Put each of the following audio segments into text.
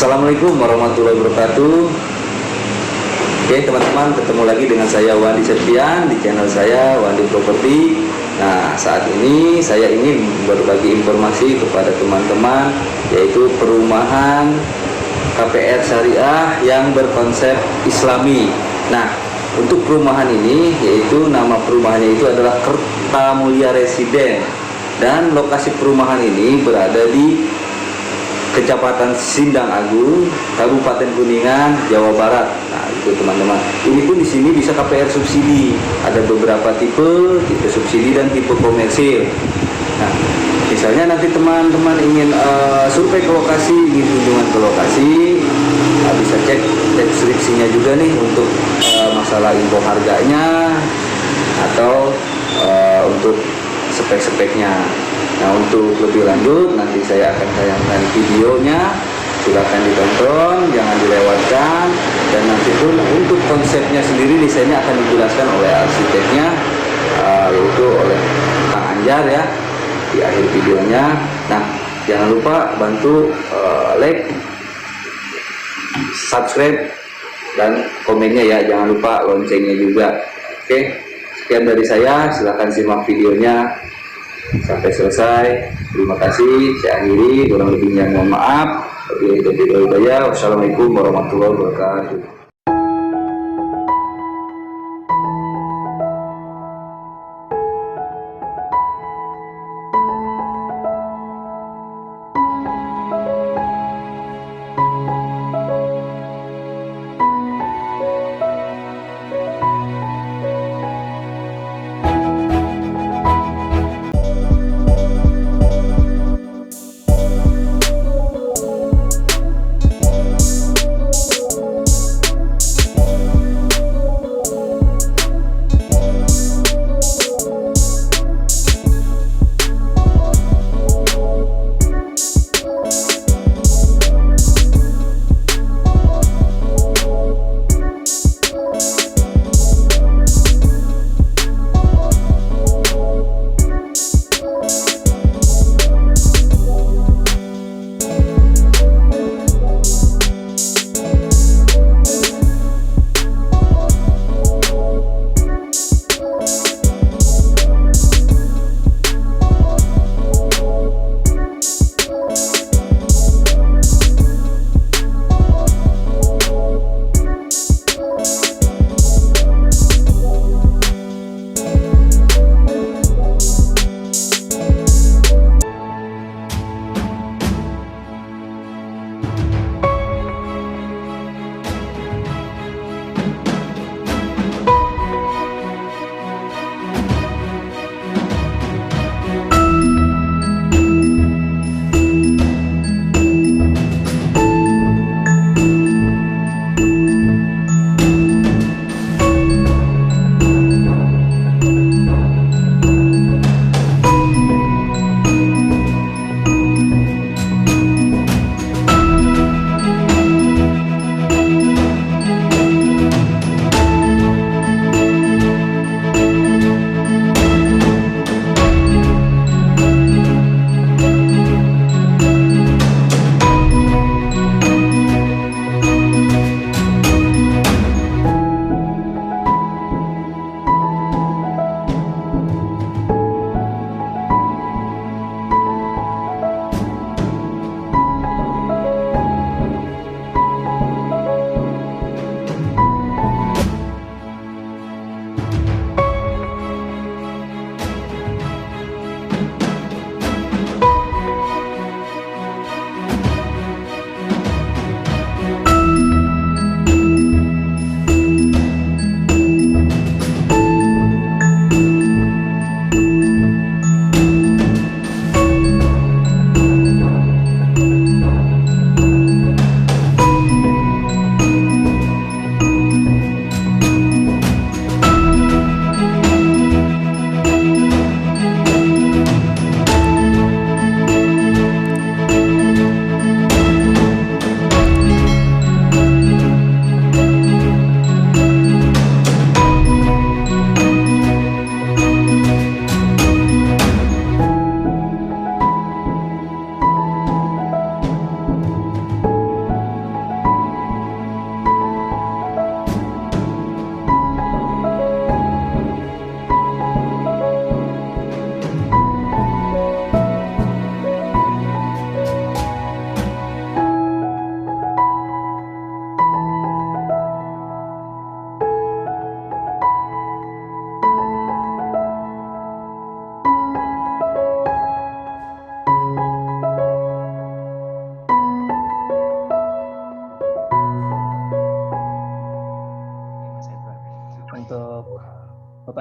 Assalamualaikum warahmatullahi wabarakatuh. Oke teman-teman, ketemu lagi dengan saya Wandi Septian di channel saya Wandi Property. Nah, saat ini saya ingin berbagi informasi kepada teman-teman, yaitu perumahan KPR Syariah yang berkonsep Islami. Nah, untuk perumahan ini, yaitu nama perumahannya itu adalah Kertamulya Residen, dan lokasi perumahan ini berada di Kecamatan Sindang Agung, Kabupaten Kuningan, Jawa Barat. Nah, itu teman-teman. Ini pun di sini bisa KPR subsidi. Ada beberapa tipe subsidi dan tipe komersil. Nah, misalnya nanti teman-teman ingin survei ke lokasi, ingin kunjungan ke lokasi, bisa cek deskripsinya juga nih untuk masalah info harganya atau untuk spek-speknya. Nah, untuk lebih lanjut nanti saya akan tayangkan videonya, silakan ditonton, jangan dilewatkan. Dan nanti pun untuk konsepnya sendiri, desainnya akan dijelaskan oleh arsiteknya, yaitu oleh Kang Anjar ya, di akhir videonya. Nah, jangan lupa bantu like, subscribe, dan komennya ya, jangan lupa loncengnya juga. Oke, sekian dari saya, silahkan simak videonya sampai selesai. Terima kasih, saya akhiri, kurang lebihnya mohon maaf. Wassalamualaikum warahmatullahi wabarakatuh.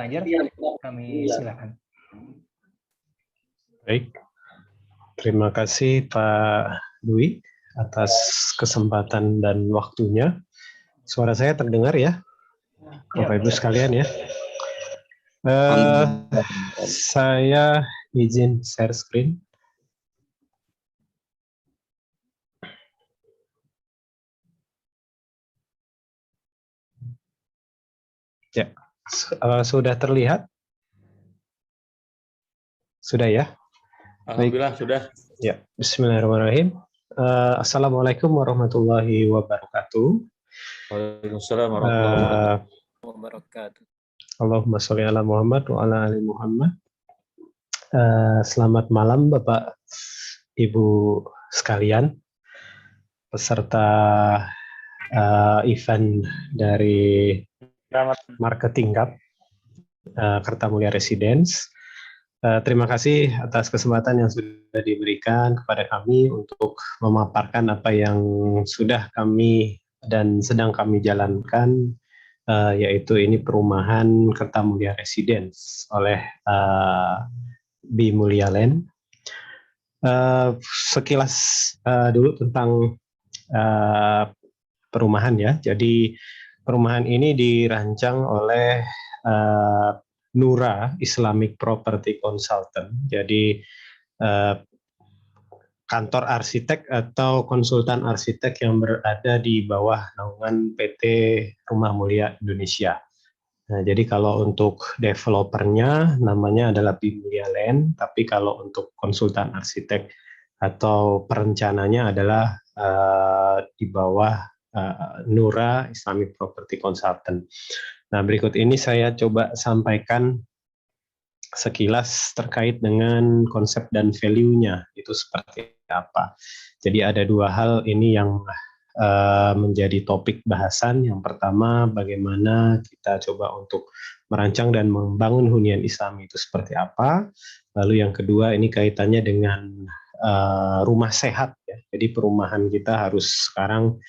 Pak Anjar, kami silakan. Baik, terima kasih Pak Dwi atas kesempatan dan waktunya. Suara saya terdengar ya, Bapak Ibu sekalian ya. Saya izin share screen. Ya, sudah terlihat? Sudah ya? Alhamdulillah sudah. Ya, Bismillahirrahmanirrahim. Assalamualaikum warahmatullahi wabarakatuh. Waalaikumsalam warahmatullahi Wabarakatuh. Allahumma sholli ala Muhammad wa ala ali Muhammad. Selamat malam Bapak Ibu sekalian, peserta event dari Marketing Cup Kertamulya Residence. Terima kasih atas kesempatan yang sudah diberikan kepada kami untuk memaparkan apa yang sudah kami dan sedang kami jalankan, yaitu ini perumahan Kertamulya Residence oleh Bi Mulia Land. Sekilas dulu tentang perumahan ya. Jadi perumahan ini dirancang oleh Nura Islamic Property Consultant. Jadi kantor arsitek atau konsultan arsitek yang berada di bawah naungan PT Rumah Mulia Indonesia. Nah, jadi kalau untuk developernya namanya adalah Bi Mulia Land, tapi kalau untuk konsultan arsitek atau perencananya adalah di bawah Nura Islamic Property Consultant. Nah, berikut ini saya coba sampaikan sekilas terkait dengan konsep dan value-nya itu seperti apa. Jadi ada dua hal ini yang menjadi topik bahasan. Yang pertama, bagaimana kita coba untuk merancang dan membangun hunian Islam itu seperti apa. Lalu yang kedua, ini kaitannya dengan rumah sehat ya. Jadi perumahan kita sekarang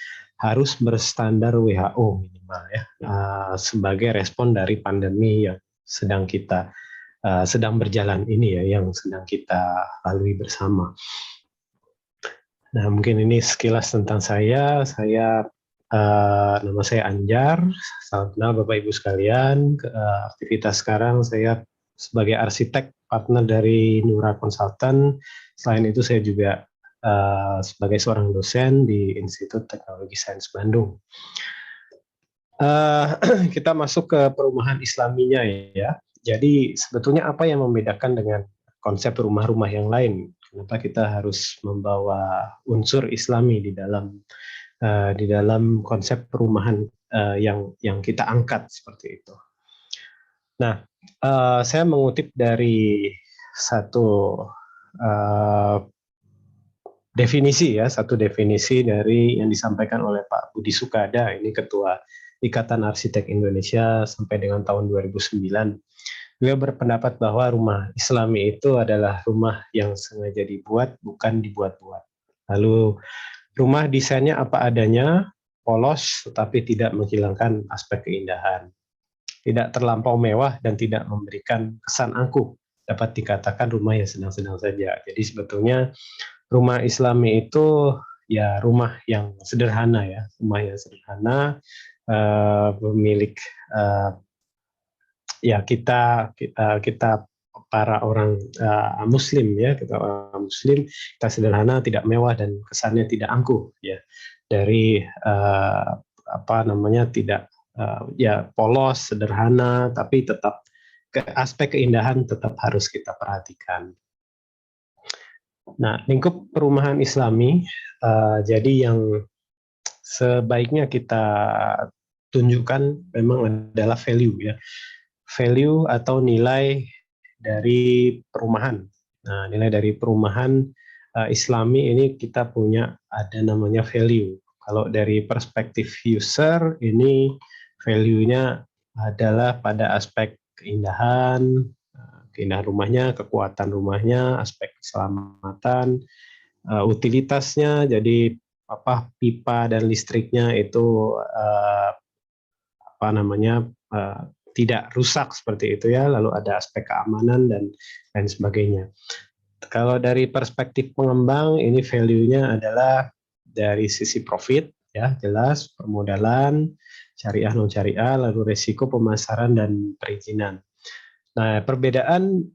harus berstandar WHO minimal ya, sebagai respon dari pandemi yang sedang berjalan ini ya, yang sedang kita lalui bersama. Nah, mungkin ini sekilas tentang saya. Nama saya Anjar. Salam kenal Bapak Ibu sekalian. Aktivitas sekarang saya sebagai arsitek partner dari Nura Consultant. Selain itu saya juga sebagai seorang dosen di Institut Teknologi Sains Bandung. Kita masuk ke perumahan Islaminya ya. Jadi sebetulnya apa yang membedakan dengan konsep rumah-rumah yang lain? Kenapa kita harus membawa unsur Islami di dalam konsep perumahan yang kita angkat seperti itu? Nah, saya mengutip dari satu definisi dari yang disampaikan oleh Pak Budi Sukada, ini Ketua Ikatan Arsitek Indonesia sampai dengan tahun 2009. Beliau berpendapat bahwa rumah Islami itu adalah rumah yang sengaja dibuat, bukan dibuat-buat. Lalu rumah desainnya apa adanya, polos tetapi tidak menghilangkan aspek keindahan. Tidak terlampau mewah dan tidak memberikan kesan angkuh. Dapat dikatakan rumah yang sedang-sedang saja. Jadi sebetulnya rumah Islami itu ya rumah yang sederhana ya, rumah yang sederhana, pemilik ya kita para orang Muslim ya, kita orang Muslim, kita sederhana, tidak mewah dan kesannya tidak angkuh ya, dari tidak ya polos, sederhana, tapi tetap aspek keindahan tetap harus kita perhatikan. Nah, lingkup perumahan Islami, jadi yang sebaiknya kita tunjukkan memang adalah value ya, value atau nilai dari perumahan. Nah, nilai dari perumahan Islami ini kita punya ada namanya value. Kalau dari perspektif user ini value-nya adalah pada aspek keindahan rumahnya, kekuatan rumahnya, aspek keselamatan, utilitasnya, jadi pipa dan listriknya itu tidak rusak seperti itu ya, lalu ada aspek keamanan dan lain sebagainya. Kalau dari perspektif pengembang, ini value-nya adalah dari sisi profit, ya jelas, permodalan, syariah non syariah, lalu resiko pemasaran dan perizinan. Nah, perbedaan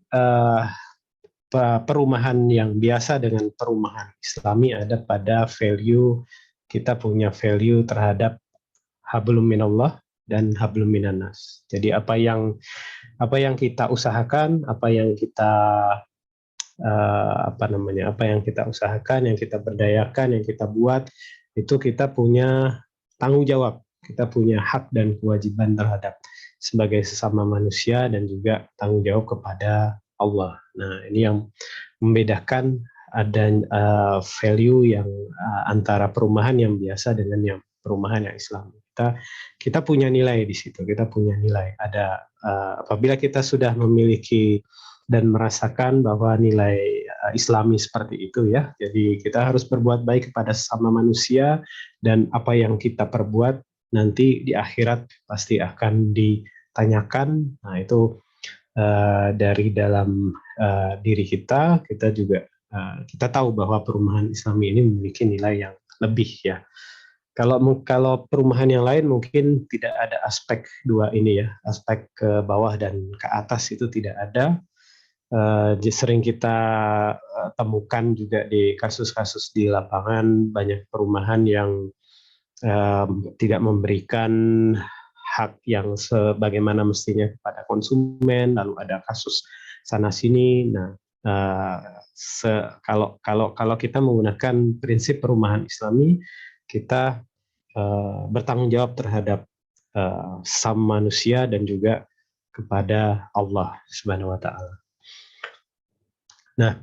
perumahan yang biasa dengan perumahan Islami ada pada value, kita punya value terhadap hablum minallah dan hablum minannas. Jadi apa yang kita usahakan, apa yang kita usahakan, yang kita berdayakan, yang kita buat, itu kita punya tanggung jawab, kita punya hak dan kewajiban terhadap sebagai sesama manusia dan juga tanggung jawab kepada Allah. Nah, ini yang membedakan ada value yang antara perumahan yang biasa dengan yang perumahan yang Islam. Kita punya nilai di situ, kita punya nilai. Ada apabila kita sudah memiliki dan merasakan bahwa nilai Islami seperti itu ya. Jadi kita harus berbuat baik kepada sesama manusia, dan apa yang kita perbuat nanti di akhirat pasti akan ditanyakan. Nah, itu dari dalam diri kita juga kita tahu bahwa perumahan Islami ini memiliki nilai yang lebih ya. Kalau perumahan yang lain mungkin tidak ada aspek dua ini ya, aspek ke bawah dan ke atas itu tidak ada. Sering kita temukan juga di kasus-kasus di lapangan, banyak perumahan yang tidak memberikan hak yang sebagaimana mestinya kepada konsumen, lalu ada kasus sana sini. Nah, kalau kita menggunakan prinsip perumahan Islami, kita bertanggung jawab terhadap sesama manusia dan juga kepada Allah Subhanahu wa taala. Nah,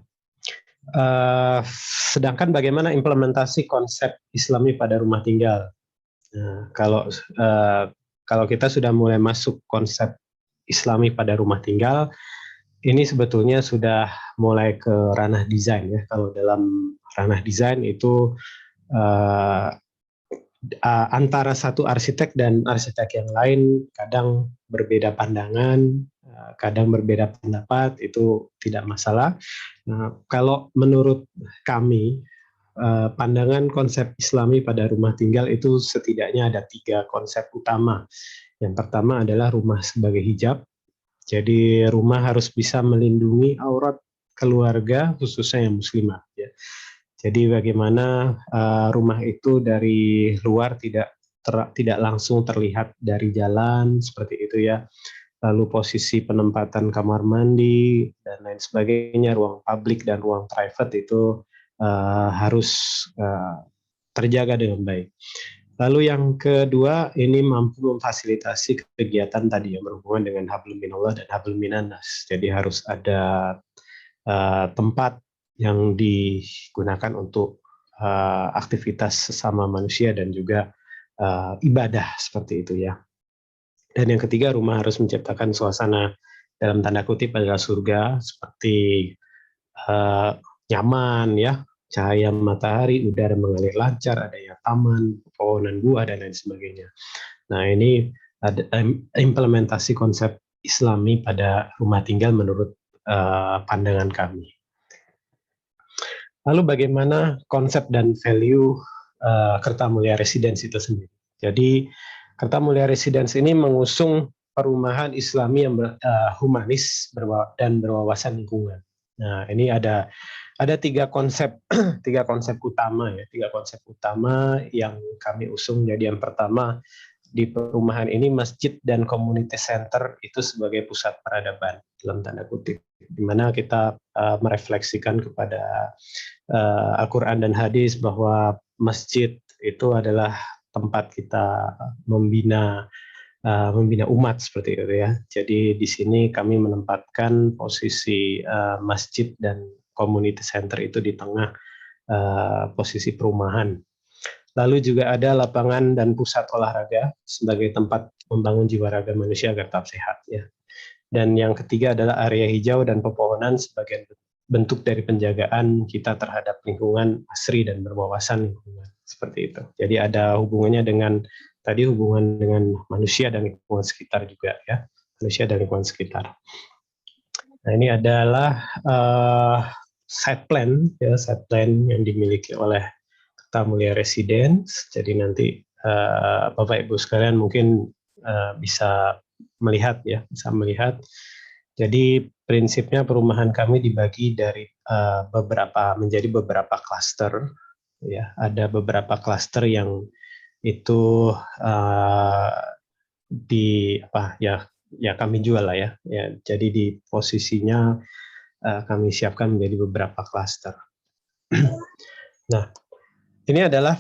sedangkan bagaimana implementasi konsep Islami pada rumah tinggal? Nah, kalau kita sudah mulai masuk konsep Islami pada rumah tinggal, ini sebetulnya sudah mulai ke ranah desain ya. Kalau dalam ranah desain itu antara satu arsitek dan arsitek yang lain kadang berbeda pandangan, kadang berbeda pendapat, itu tidak masalah. Nah, kalau menurut kami, pandangan konsep Islami pada rumah tinggal itu setidaknya ada 3 konsep utama. Yang pertama adalah rumah sebagai hijab. Jadi rumah harus bisa melindungi aurat keluarga, khususnya yang muslimah. Ya. Jadi bagaimana rumah itu dari luar tidak langsung terlihat dari jalan seperti itu ya. Lalu posisi penempatan kamar mandi dan lain sebagainya, ruang publik dan ruang private itu harus terjaga dengan baik. Lalu yang kedua, ini mampu memfasilitasi kegiatan tadi yang berhubungan dengan hablum minallah dan hablum minannas. Jadi harus ada tempat yang digunakan untuk aktivitas sesama manusia dan juga ibadah seperti itu ya. Dan yang ketiga, rumah harus menciptakan suasana dalam tanda kutip adalah surga, seperti nyaman ya, cahaya matahari, udara mengalir lancar, adanya taman, pepohonan buah dan lain sebagainya. Nah, ini ada implementasi konsep Islami pada rumah tinggal menurut pandangan kami. Lalu bagaimana konsep dan value Kertamulia Residence itu sendiri? Jadi Kertamulia Residence ini mengusung perumahan Islami yang humanis dan berwawasan lingkungan. Nah, ini ada 3 konsep utama ya, 3 konsep utama yang kami usung. Jadi yang pertama, di perumahan ini masjid dan community center itu sebagai pusat peradaban dalam tanda kutip, di mana kita merefleksikan kepada Al-Quran dan hadis bahwa masjid itu adalah tempat kita membina umat seperti itu ya. Jadi di sini kami menempatkan posisi masjid dan community center itu di tengah posisi perumahan. Lalu juga ada lapangan dan pusat olahraga sebagai tempat membangun jiwa raga manusia agar tetap sehat ya. Dan yang ketiga adalah area hijau dan pepohonan sebagai bentuk dari penjagaan kita terhadap lingkungan asri dan berwawasan lingkungan seperti itu. Jadi ada hubungannya dengan hubungan dengan manusia dan lingkungan sekitar juga ya. manusia dan lingkungan sekitar. Nah, ini adalah site plan yang dimiliki oleh Kota Mulia Residence. Jadi nanti Bapak Ibu sekalian mungkin bisa melihat. Jadi prinsipnya perumahan kami dibagi dari menjadi beberapa klaster. Ya, ada beberapa klaster yang itu kami jual lah ya. Jadi di posisinya kami siapkan menjadi beberapa klaster. Nah, ini adalah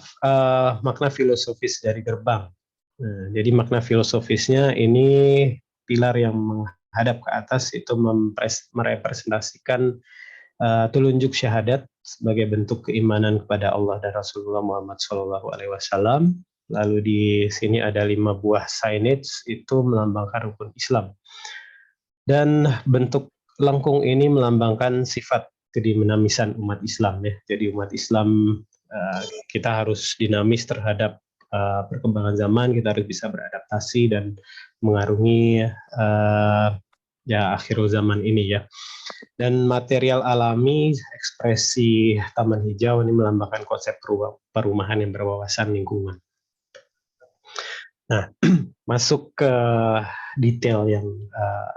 makna filosofis dari gerbang. Nah, jadi makna filosofisnya ini pilar yang menghadap ke atas itu merepresentasikan telunjuk syahadat sebagai bentuk keimanan kepada Allah dan Rasulullah Muhammad SAW. Lalu di sini ada 5 buah signage itu melambangkan rukun Islam. Dan bentuk lengkung ini melambangkan sifat kedinamisan umat Islam ya. Jadi umat Islam kita harus dinamis terhadap perkembangan zaman, kita harus bisa beradaptasi dan mengarungi akhirul zaman ini ya. Dan material alami, ekspresi taman hijau ini melambangkan konsep perumahan yang berwawasan lingkungan. Nah, masuk ke detail yang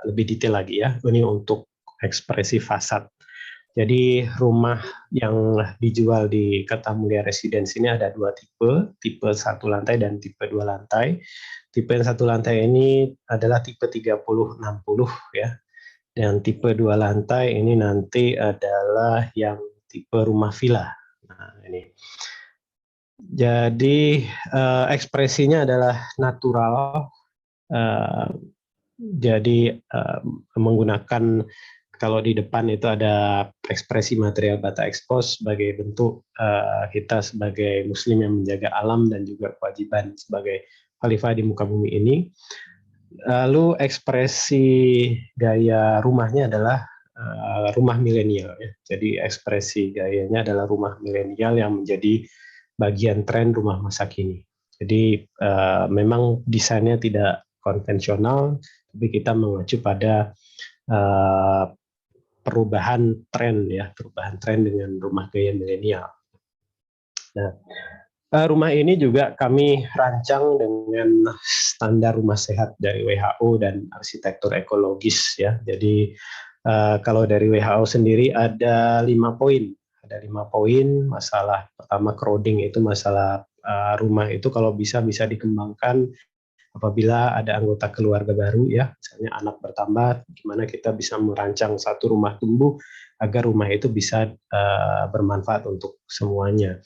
lebih detail lagi ya. Ini untuk ekspresi fasad. Jadi rumah yang dijual di Kota Mulia Residence ini ada 2 tipe 1 lantai dan tipe 2 lantai. Tipe yang 1 lantai ini adalah tipe 30-60 ya. Dan tipe 2 lantai ini nanti adalah yang tipe rumah villa. Nah, ini. Jadi ekspresinya adalah natural. Jadi menggunakan, kalau di depan itu ada ekspresi material bata expose sebagai bentuk kita sebagai muslim yang menjaga alam dan juga kewajiban sebagai khalifah di muka bumi ini. Lalu ekspresi gaya rumahnya adalah rumah milenial ya. Jadi ekspresi gayanya adalah rumah milenial yang menjadi bagian tren rumah masa kini. Jadi memang desainnya tidak konvensional, tapi kita mengacu pada perubahan tren dengan rumah gaya milenial. Nah, rumah ini juga kami rancang dengan standar rumah sehat dari WHO dan arsitektur ekologis ya. Jadi kalau dari WHO sendiri ada 5 poin. Ada 5 poin. Masalah pertama crowding, itu masalah rumah itu kalau bisa dikembangkan apabila ada anggota keluarga baru ya, misalnya anak bertambah, gimana kita bisa merancang satu rumah tumbuh agar rumah itu bisa bermanfaat untuk semuanya.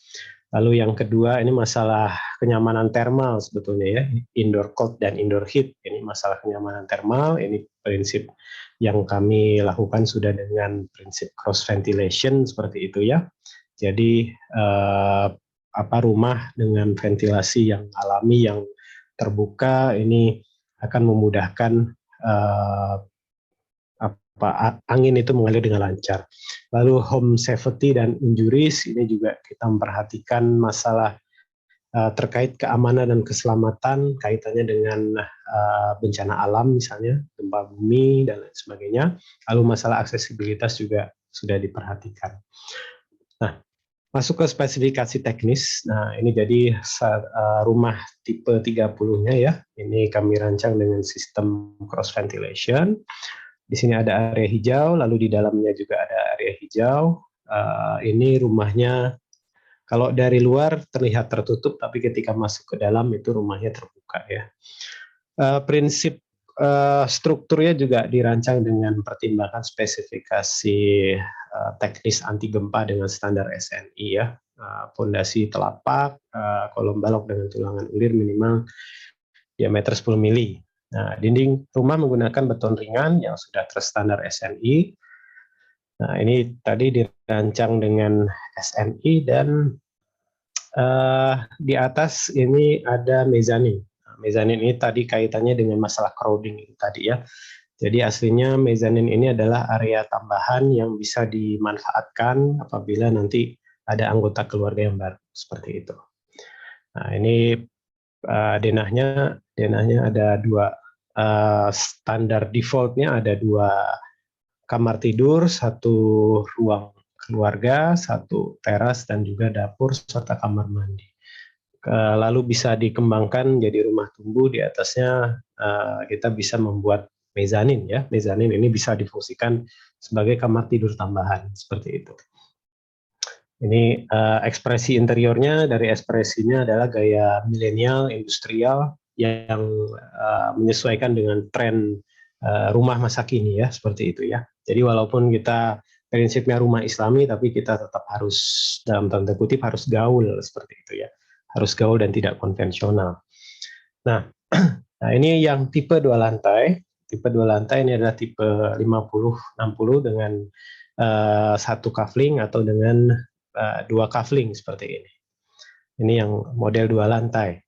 Lalu yang kedua ini masalah kenyamanan thermal sebetulnya ya, indoor cold dan indoor heat. Ini masalah kenyamanan thermal, ini prinsip yang kami lakukan sudah dengan prinsip cross ventilation seperti itu ya. Jadi rumah dengan ventilasi yang alami yang terbuka ini akan memudahkan angin itu mengalir dengan lancar. Lalu home safety dan injuries, ini juga kita memperhatikan masalah terkait keamanan dan keselamatan kaitannya dengan bencana alam misalnya gempa bumi dan lain sebagainya. Lalu masalah aksesibilitas juga sudah diperhatikan. Nah, masuk ke spesifikasi teknis. Nah, ini jadi rumah tipe 30-nya ya. Ini kami rancang dengan sistem cross ventilation. Di sini ada area hijau, lalu di dalamnya juga ada area hijau. Ini rumahnya kalau dari luar terlihat tertutup, tapi ketika masuk ke dalam itu rumahnya terbuka ya. Prinsip strukturnya juga dirancang dengan pertimbangan spesifikasi teknis anti gempa dengan standar SNI ya. Fondasi telapak, kolom balok dengan tulangan ulir minimal diameter 10 mili. Nah, dinding rumah menggunakan beton ringan yang sudah terstandar SNI. Nah, ini tadi dirancang dengan SNI dan di atas ini ada mezanin. Mezanin ini tadi kaitannya dengan masalah crowding itu tadi ya. Jadi aslinya mezanin ini adalah area tambahan yang bisa dimanfaatkan apabila nanti ada anggota keluarga yang baru seperti itu. Nah, ini denahnya ada 2 standar defaultnya ada 2 kamar tidur, 1 ruang keluarga, 1 teras dan juga dapur serta kamar mandi. Lalu bisa dikembangkan jadi rumah tumbuh, di atasnya kita bisa membuat mezanin ya. Mezanin ini bisa difungsikan sebagai kamar tidur tambahan seperti itu. Ini ekspresi interiornya, dari ekspresinya adalah gaya milenial industrial yang menyesuaikan dengan tren rumah masa kini ya, seperti itu ya. Jadi walaupun kita prinsipnya rumah Islami, tapi kita tetap harus, dalam tanda kutip, harus gaul seperti itu ya. Harus gaul dan tidak konvensional. Nah, ini yang tipe 2 lantai. Tipe 2 lantai ini adalah tipe 50-60 dengan 1 kafling atau dengan 2 kafling seperti ini. Ini yang model 2 lantai.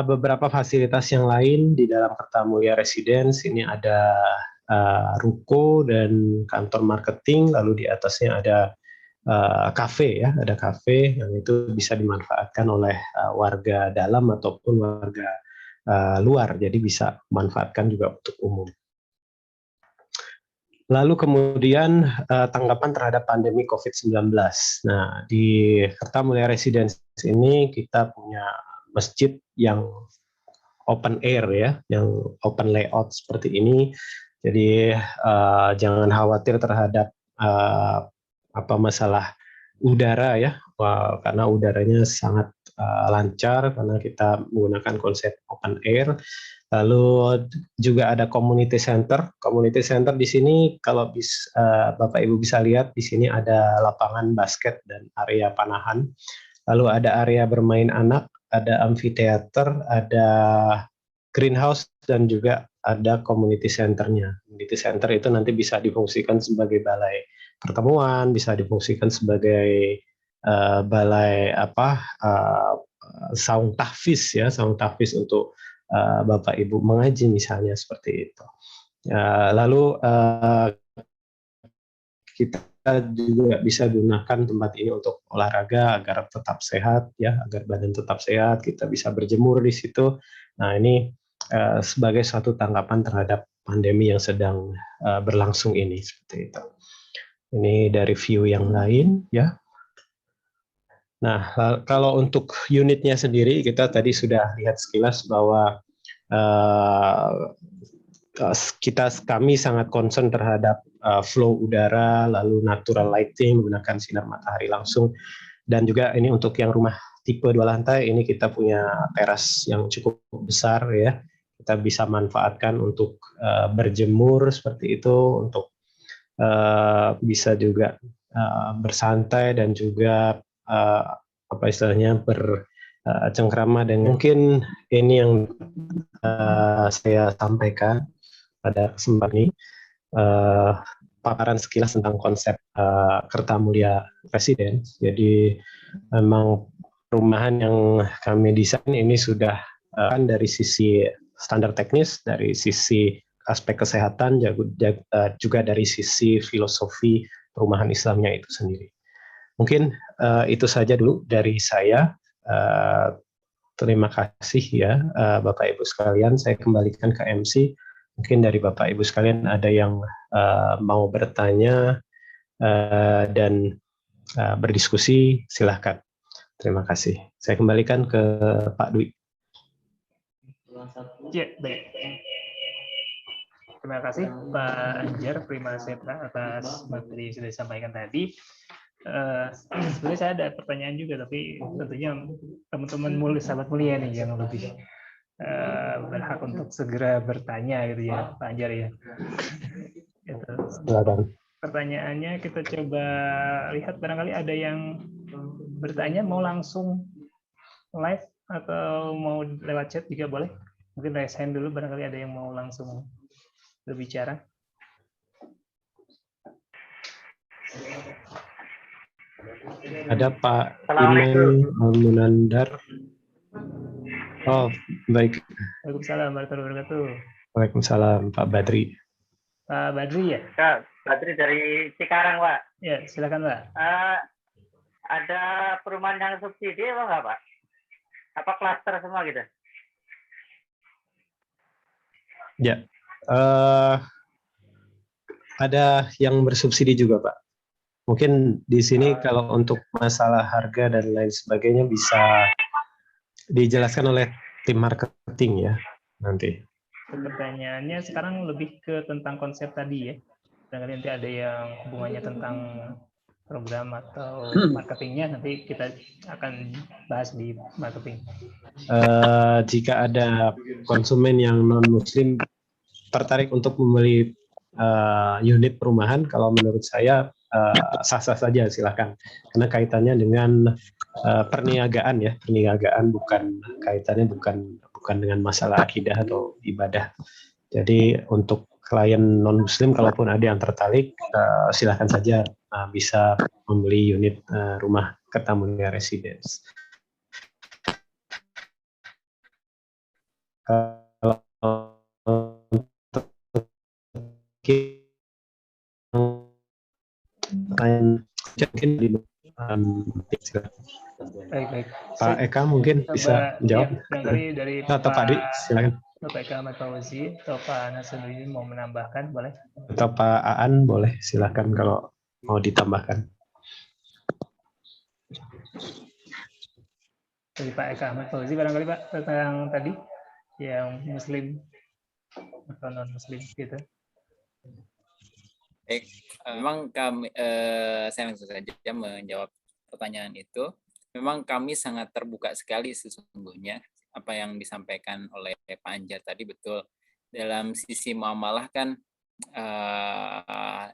Beberapa fasilitas yang lain di dalam Kertamulia Residence ini ada ruko dan kantor marketing, lalu di atasnya ada kafe ya, ada kafe yang itu bisa dimanfaatkan oleh warga dalam ataupun warga luar, jadi bisa memanfaatkan juga untuk umum. Lalu kemudian tanggapan terhadap pandemi COVID-19. Nah, di Kertamulia Residence ini kita punya masjid yang open air ya, yang open layout seperti ini. Jadi jangan khawatir terhadap masalah udara ya, karena udaranya sangat lancar karena kita menggunakan konsep open air. Lalu juga ada community center. Community center di sini kalau Bapak Ibu bisa lihat di sini ada lapangan basket dan area panahan. Lalu ada area bermain anak, ada amphitheater, ada greenhouse dan juga ada community centernya. Community center itu nanti bisa difungsikan sebagai balai pertemuan, bisa difungsikan sebagai balai saung tahfiz ya, saung tahfiz untuk Bapak Ibu mengaji misalnya seperti itu. Lalu kita juga bisa gunakan tempat ini untuk olahraga agar tetap sehat ya, agar badan tetap sehat. Kita bisa berjemur di situ. Nah, ini sebagai suatu tanggapan terhadap pandemi yang sedang berlangsung ini seperti itu. Ini dari view yang lain ya. Nah, kalau untuk unitnya sendiri kita tadi sudah lihat sekilas bahwa kami sangat concern terhadap flow udara, lalu natural lighting menggunakan sinar matahari langsung, dan juga ini untuk yang rumah tipe 2 lantai ini kita punya teras yang cukup besar ya, kita bisa manfaatkan untuk berjemur seperti itu, untuk bisa juga bersantai dan juga bercengkrama. Dan mungkin ini yang saya sampaikan pada kesempatan ini, paparan sekilas tentang konsep Kertamulia Residence. Jadi memang perumahan yang kami desain ini sudah kan dari sisi standar teknis, dari sisi aspek kesehatan, juga dari sisi filosofi perumahan Islamnya itu sendiri. Mungkin itu saja dulu dari saya. Terima kasih ya Bapak Ibu sekalian. Saya kembalikan ke MC. Mungkin dari Bapak Ibu sekalian ada yang mau bertanya dan berdiskusi, silahkan. Terima kasih. Saya kembalikan ke Pak Dwi. Ya, baik. Terima kasih Pak Anjar Prima Setra atas materi yang sudah disampaikan tadi. Sebenarnya saya ada pertanyaan juga, tapi tentunya teman-teman sahabat mulia nih yang lebih berhak untuk segera bertanya gitu ya, Pak Anjar ya. Gitu. Pertanyaannya kita coba lihat, barangkali ada yang bertanya, mau langsung live atau mau lewat chat juga boleh. Mungkin raise hand dulu, barangkali ada yang mau langsung berbicara. Ada Pak Iman Munandar. Oh, baik. Waalaikumsalam warahmatullahi wabarakatuh. Waalaikumsalam, Pak Badri. Pak Badri ya? Kak, Badri dari Cikarang, Pak. Ya, silakan, Pak. Ada perumahan yang subsidi apa nggak, Pak? Apa klaster semua gitu? Ya, ada yang bersubsidi juga, Pak. Mungkin di sini kalau untuk masalah harga dan lain sebagainya bisa dijelaskan oleh tim marketing ya nanti. Pertanyaannya sekarang lebih ke tentang konsep tadi ya. Barangkali nanti ada yang hubungannya tentang program atau marketingnya, nanti kita akan bahas di marketing. Jika ada konsumen yang non-muslim tertarik untuk membeli unit perumahan, kalau menurut saya sah-sah saja, silakan. Karena kaitannya dengan perniagaan ya, perniagaan kaitannya bukan dengan masalah akidah atau ibadah. Jadi untuk klien non-muslim, kalaupun ada yang tertarik, silakan saja bisa membeli unit rumah Kertamulia Residence. Kalau Baik. Pak Eka mungkin bisa menjawab. Ya, barangkali dari atau Pak Adi, silakan. Pak Eka Ahmad Fauzi atau Pak Nasruddin mau menambahkan, boleh? Atau Pak Aan boleh, silakan kalau mau ditambahkan. Dari Pak Eka Ahmad Fauzi barangkali Pak, tentang tadi yang muslim atau non muslim gitu. Baik, memang kami saya langsung saja menjawab pertanyaan itu. Memang kami sangat terbuka sekali sesungguhnya apa yang disampaikan oleh Pak Anjar tadi, betul. Dalam sisi muamalah kan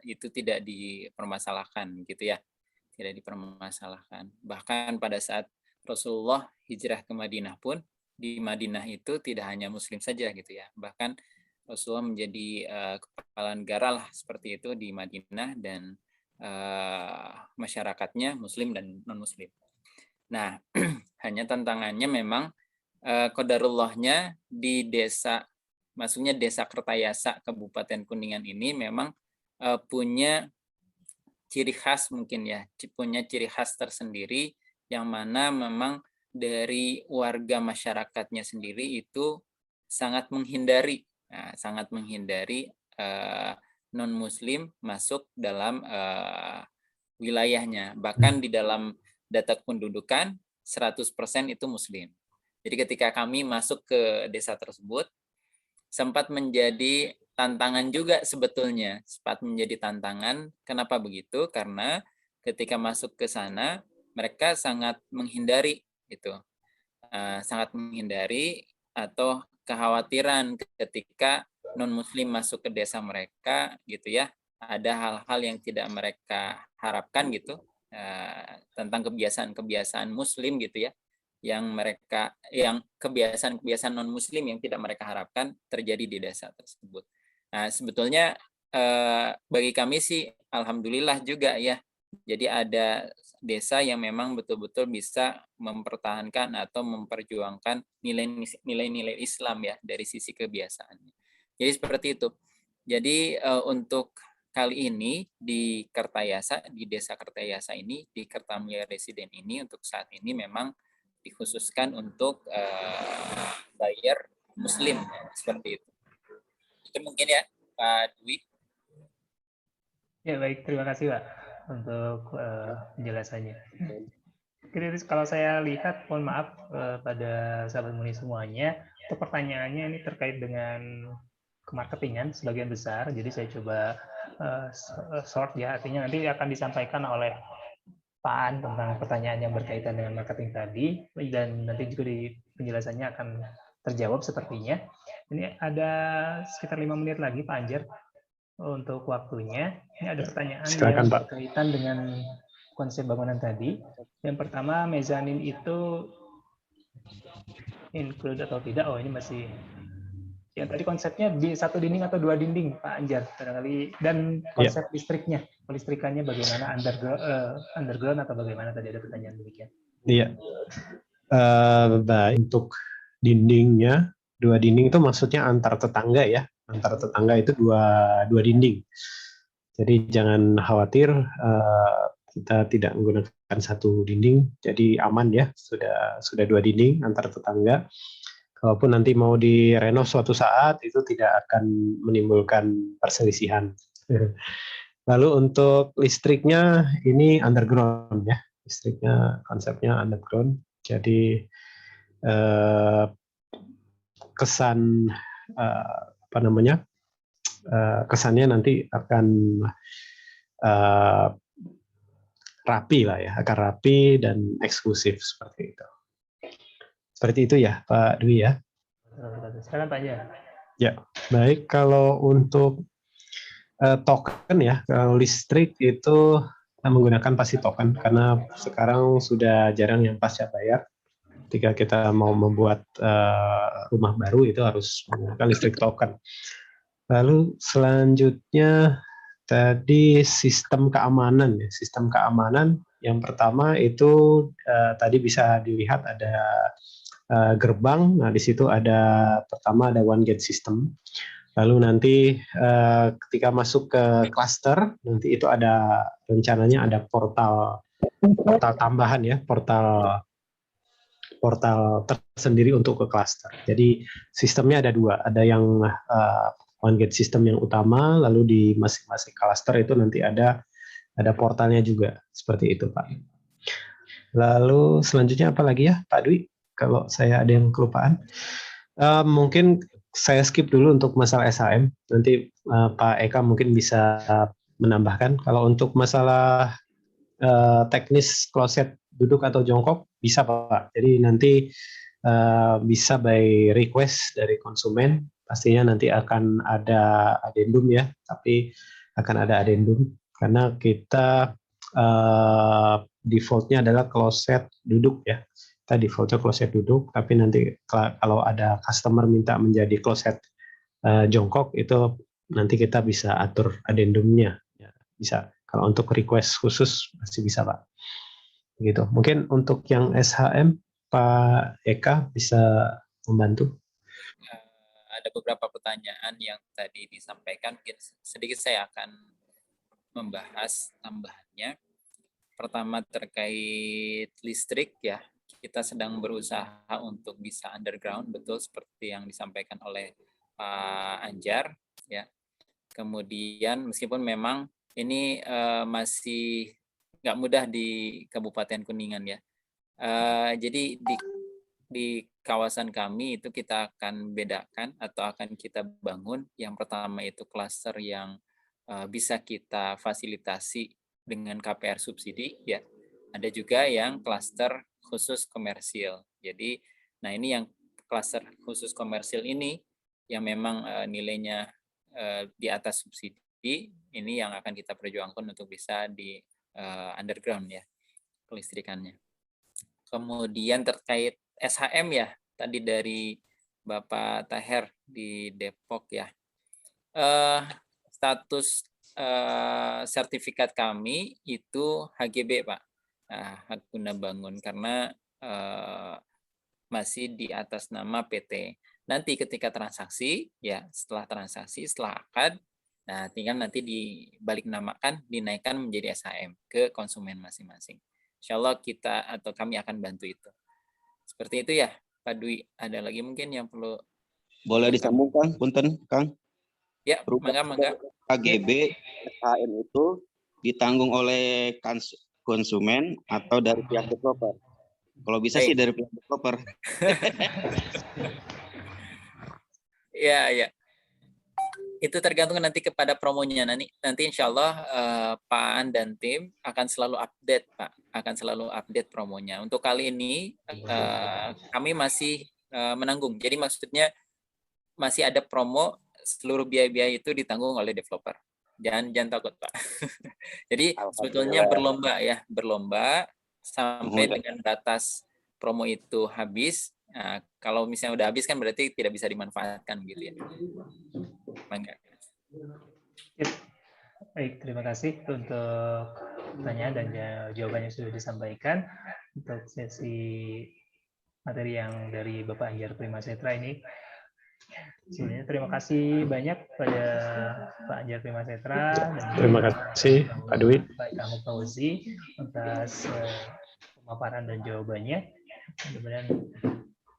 itu tidak dipermasalahkan gitu ya, tidak dipermasalahkan. Bahkan pada saat Rasulullah hijrah ke Madinah pun, di Madinah itu tidak hanya muslim saja gitu ya, bahkan Rasulullah menjadi kepala negara lah seperti itu di Madinah, dan masyarakatnya muslim dan non muslim. Nah, hanya tantangannya memang qadarullahnya di desa, maksudnya desa Kertayasa Kabupaten Kuningan ini memang punya ciri khas mungkin ya, punya ciri khas tersendiri, yang mana memang dari warga masyarakatnya sendiri itu sangat menghindari non-muslim masuk dalam wilayahnya. Bahkan di dalam data kependudukan 100% itu muslim. Jadi ketika kami masuk ke desa tersebut, sempat menjadi tantangan juga sebetulnya. Sempat menjadi tantangan. Kenapa begitu? Karena ketika masuk ke sana, mereka sangat menghindari itu. Sangat menghindari atau kekhawatiran ketika non-muslim masuk ke desa mereka gitu ya, ada hal-hal yang tidak mereka harapkan gitu, tentang kebiasaan-kebiasaan muslim gitu ya, yang kebiasaan non-muslim yang tidak mereka harapkan terjadi di desa tersebut. Nah, sebetulnya bagi kami sih alhamdulillah juga ya, jadi ada desa yang memang betul-betul bisa mempertahankan atau memperjuangkan nilai-nilai Islam ya dari sisi kebiasaannya. Jadi seperti itu. Jadi untuk kali ini di Kertayasa, di desa Kertayasa ini, di Kertamulia Residen ini, untuk saat ini memang dikhususkan untuk buyer muslim seperti itu. Itu mungkin ya Pak Dwi. Ya baik, terima kasih Pak untuk penjelasannya. Jadi kalau saya lihat, mohon maaf pada sahabat Muni semuanya, untuk pertanyaannya ini terkait dengan kemarketingan sebagian besar. Jadi saya coba short ya, artinya nanti akan disampaikan oleh Pak An tentang pertanyaan yang berkaitan dengan marketing tadi, dan nanti juga di penjelasannya akan terjawab sepertinya. Ini ada sekitar 5 menit lagi Pak Anjar untuk waktunya. Ini ada pertanyaan yang berkaitan dengan konsep bangunan tadi. Yang pertama, mezanin itu include atau tidak? Oh, ini masih yang tadi konsepnya di satu dinding atau dua dinding, Pak Anjar, barangkali, dan konsep listriknya, kelistrikannya bagaimana, underground atau bagaimana, tadi ada pertanyaan demikian. Iya. Baik, untuk dindingnya, dua dinding itu maksudnya antar tetangga ya. Antar tetangga itu dua dinding. Jadi jangan khawatir, kita tidak menggunakan satu dinding, jadi aman ya, sudah dua dinding antar tetangga. Walaupun nanti mau direnov suatu saat itu tidak akan menimbulkan perselisihan. Lalu untuk listriknya ini underground ya, listriknya konsepnya underground. Jadi kesan apa namanya, kesannya nanti akan rapi lah ya, akan rapi dan eksklusif seperti itu. Seperti itu ya Pak Dwi ya. Silakan Pak Anjar. Ya, baik. Kalau untuk token ya, kalau listrik itu kita menggunakan pasti token karena sekarang sudah jarang yang pasca bayar. Ketika kita mau membuat rumah baru itu harus menggunakan listrik token. Lalu selanjutnya tadi sistem keamanan ya. Sistem keamanan yang pertama itu tadi bisa dilihat ada gerbang. Nah, di situ ada pertama ada one gate system. Lalu nanti ketika masuk ke cluster nanti itu ada rencananya ada portal tambahan ya, portal tersendiri untuk ke cluster. Jadi sistemnya ada dua, ada yang one gate system yang utama, lalu di masing-masing cluster itu nanti ada portalnya juga seperti itu Pak. Lalu selanjutnya apa lagi ya Pak Dwi? Kalau saya ada yang kelupaan, mungkin saya skip dulu untuk masalah SHM. Nanti Pak Eka mungkin bisa menambahkan. Kalau untuk masalah teknis kloset duduk atau jongkok bisa Pak. Jadi nanti bisa by request dari konsumen. Pastinya nanti akan ada addendum ya. Tapi akan ada addendum karena kita defaultnya adalah kloset duduk ya. Kita defaultnya kloset duduk, tapi nanti kalau ada customer minta menjadi kloset jongkok itu nanti kita bisa atur addendumnya. Ya, bisa. Kalau untuk request khusus masih bisa Pak. Gitu. Mungkin untuk yang SHM Pak Eka bisa membantu. Ada beberapa pertanyaan yang tadi disampaikan, mungkin sedikit saya akan membahas tambahannya. Pertama terkait listrik ya, kita sedang berusaha untuk bisa underground, betul seperti yang disampaikan oleh Pak Anjar ya. Kemudian meskipun memang ini masih nggak mudah di Kabupaten Kuningan ya. Jadi di kawasan kami itu kita akan bedakan atau akan kita bangun. Yang pertama itu klaster yang bisa kita fasilitasi dengan KPR subsidi ya. Ada juga yang klaster khusus komersil. Jadi, nah ini yang klaster khusus komersil ini yang memang nilainya di atas subsidi, ini yang akan kita perjuangkan untuk bisa di underground ya, kelistrikannya. Kemudian terkait SHM ya, tadi dari Bapak Taher di Depok ya. Status sertifikat kami itu HGB Pak, hak guna bangun, karena masih di atas nama PT. Nanti ketika transaksi, ya setelah transaksi, setelah akad, nah tinggal nanti dibalik namakan, dinaikkan menjadi SHM ke konsumen masing-masing. Insya Allah kita atau kami akan bantu itu. Seperti itu ya, Pak Dwi. Ada lagi mungkin yang perlu? Boleh disambung Kang, punten Kang. Ya, mangga. KGB SHM itu ditanggung oleh konsumen atau dari pihak developer? Kalau bisa sih dari pihak developer. Ya. Itu tergantung nanti kepada promonya. Nanti insya Allah Pak An dan tim akan selalu update, Pak. Akan selalu update promonya. Untuk kali ini kami masih menanggung. Jadi maksudnya masih ada promo, seluruh biaya-biaya itu ditanggung oleh developer. Jangan takut, Pak. Jadi sebetulnya berlomba sampai dengan batas promo itu habis. Nah, kalau misalnya udah habis kan berarti tidak bisa dimanfaatkan gitu ya. Mangga. Baik, terima kasih untuk pertanyaan dan jawabannya sudah disampaikan. Untuk sesi materi yang dari Bapak Anjar Prima Setra ini, sebenarnya terima kasih banyak pada Pak Anjar Prima Setra dan terima kasih Pak Dwi, Pak Ahmad Fauzi atas pemaparan dan jawabannya. Mudah-mudahan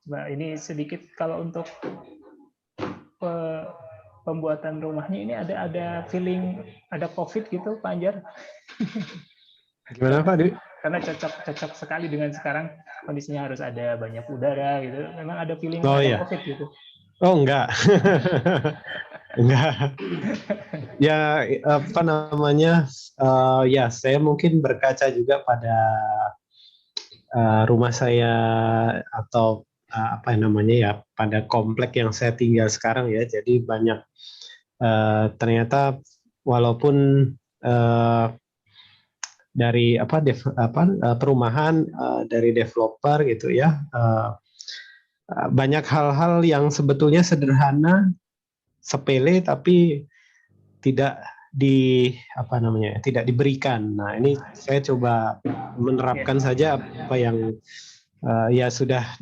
Coba ini sedikit kalau untuk pembuatan rumahnya ini ada feeling ada COVID gitu Pak Anjar? Gimana Pak Dwi? Karena cocok sekali dengan sekarang kondisinya harus ada banyak udara gitu. Memang ada feeling Oh, ada iya. COVID gitu. Oh enggak, enggak. Ya apa namanya? Ya saya mungkin berkaca juga pada rumah saya atau apa namanya ya pada komplek yang saya tinggal sekarang ya. Jadi banyak ternyata walaupun dari perumahan dari developer gitu ya. Banyak hal-hal yang sebetulnya sederhana, sepele tapi tidak tidak diberikan. Nah, ini saya coba menerapkan saja apa yang ya sudah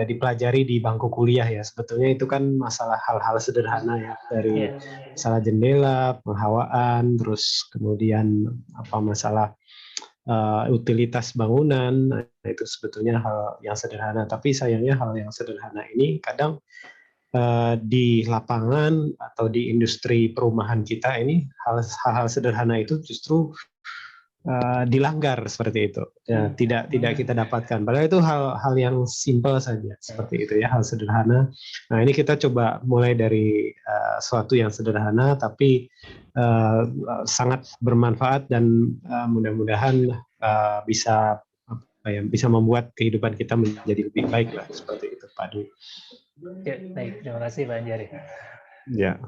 dipelajari di bangku kuliah ya. Sebetulnya itu kan masalah hal-hal sederhana ya, dari masalah jendela, penghawaan, terus kemudian masalah utilitas bangunan. Nah, itu sebetulnya hal yang sederhana, tapi sayangnya hal yang sederhana ini kadang di lapangan atau di industri perumahan kita ini hal-hal sederhana itu justru dilanggar seperti itu. Ya, tidak kita dapatkan. Padahal itu hal yang simpel saja seperti itu ya, hal sederhana. Nah, ini kita coba mulai dari sesuatu yang sederhana tapi sangat bermanfaat dan mudah-mudahan bisa membuat kehidupan kita menjadi lebih baik lah, seperti itu Pak Dwi. Ya, baik, terima kasih Pak Anjar. Ya.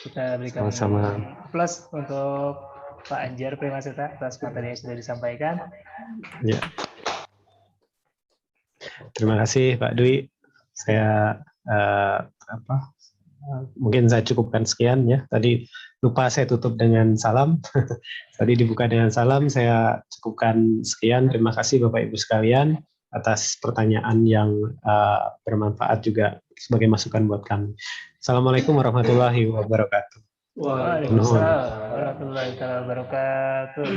Kita berikan sama-sama plus untuk Pak Anjar Primaseta atas materi yang sudah disampaikan. Ya. Terima kasih Pak Dwi. Saya mungkin saya cukupkan sekian ya. Tadi lupa saya tutup dengan salam. Tadi dibuka dengan salam, saya cukupkan sekian. Terima kasih Bapak Ibu sekalian atas pertanyaan yang bermanfaat juga sebagai masukan buat kami. Assalamualaikum warahmatullahi wabarakatuh. Waalaikumsalam warahmatullahi wabarakatuh.